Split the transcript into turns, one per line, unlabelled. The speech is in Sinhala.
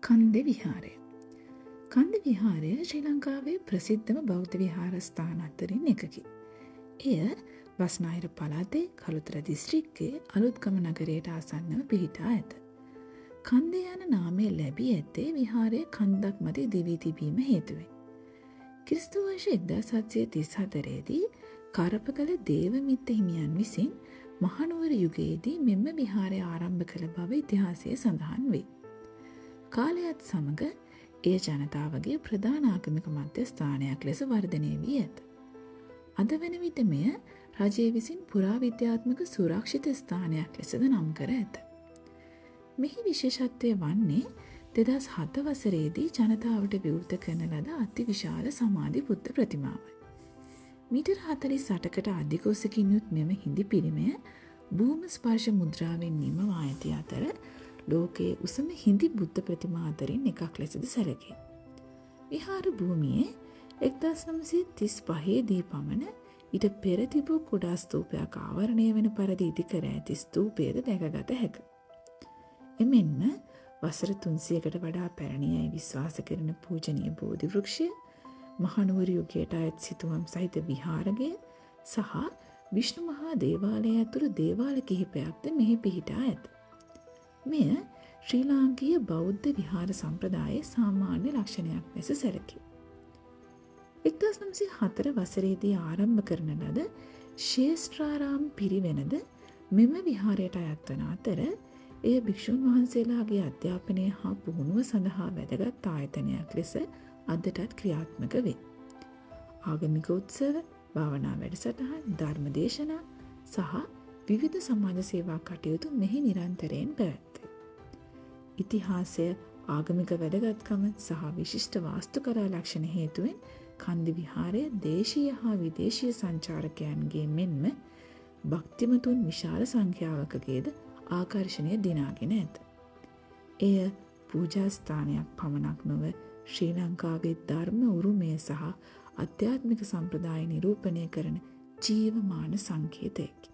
කන්ද විහාරය. කන්ද විහාරය ශ්‍රී ලංකාවේ ප්‍රසිද්ධම බෞද්ධ විහාරස්ථාන අතරින් එකකි. එය බස්නාහිර පළාතේ කළුතර දිස්ත්‍රික්කයේ අලුත්ගම නගරයට ආසන්නව පිහිටා ඇත. කන්ද යන නාමය ලැබී ඇත්තේ විහාරයේ කන්දක් මත දිවී තිබීම හේතුවෙන්. ක්‍රිස්තු වර්ෂ 1734 දී කරපගල දේවමිත්ත හිමියන් විසින් මහනුවර යුගයේදී මෙම විහාරය ආරම්භ කළ බව ඉතිහාසයේ සඳහන් වේ. කාලයත් සමග එය ජනතාවගේ ප්‍රධාන ආගමික මධ්‍යස්ථානයක් ලෙස වර්ධනය වී ඇත. අද වන විට මෙය රජය විසින් පුරාවිද්‍යාත්මක සුරක්ෂිත ස්ථානයක් ලෙසද නම් කර ඇත. මෙහි විශේෂත්වය වන්නේ 2007 වසරේදී ජනතාවට විවෘත කරන ලද අතිවිශාල සමාධි බුද්ධ ප්‍රතිමාවයි. මීටර් 48කට අධික උසකින් යුත් මෙම හිඳි පිළිමය භූම ස්පර්ශ මුද්‍රාවෙන් නිමවා ඇති අතර ලෝකයේ උසම හිඳි බුද්ධ ප්‍රතිමා අතරින් එකක් ලෙසද සැලකේ. විහාර භූමියේ 1935 දී පමණ ඊට පෙර තිබූ කුඩා ස්තූපයක් ආවරණය වන පරිදි ඉදිකර ඇති ස්තූපයද දැකගත හැක. එමෙන්ම වසර 300කට වඩා පැරණි අය විශ්වාස කරන පූජනීය බෝධි වෘක්ෂය, මහනුවර යුගයට අයත් සිතුවම් සහිත විහාරය සහ විෂ්ණු මහා දේවාලය ඇතුළු දේවාල කිහිපයක්ද මෙහි පිහිටා ඇත. මෙය ශ්‍රී ලාංකීය බෞද්ධ විහාර සම්ප්‍රදායේ සාමාන්‍ය ලක්ෂණයක් ලෙස සැලකේ. 1904 වසරේදී ආරම්භ කරන ලද ශේෂ්ත්‍රාරාම පිරිවෙනද මෙම විහාරයට අයත් වන අතර එය භික්ෂුන් වහන්සේලාගේ අධ්‍යාපනය හා පුහුණුව සඳහා වැදගත් ආයතනයක් ලෙස අදටත් ක්‍රියාත්මක වේ. ආගමික උත්සව, භාවනා වැඩසටහන්, ධර්ම දේශනා සහ විවිධ සමාජ සේවා කටයුතු මෙහි නිරන්තරයෙන් පැවැත්වේ. ඉතිහාසය, ආගමික වැදගත්කම සහ විශිෂ්ට වාස්තුකලා ලක්ෂණ හේතුවෙන් කන්ද විහාරය දේශීය හා විදේශීය සංචාරකයන්ගේ මෙන්ම භක්තිමතුන් විශාල සංඛ්‍යාවකගේද ආකර්ෂණය දිනාගෙන ඇත. එය පූජා ස්ථානයක් පමණක් නොව ශ්‍රී ලංකාවේ ධර්ම උරුමය සහ ආධ්‍යාත්මික සම්ප්‍රදාය නිරූපණය කරන ජීවමාන සංකේතයකි.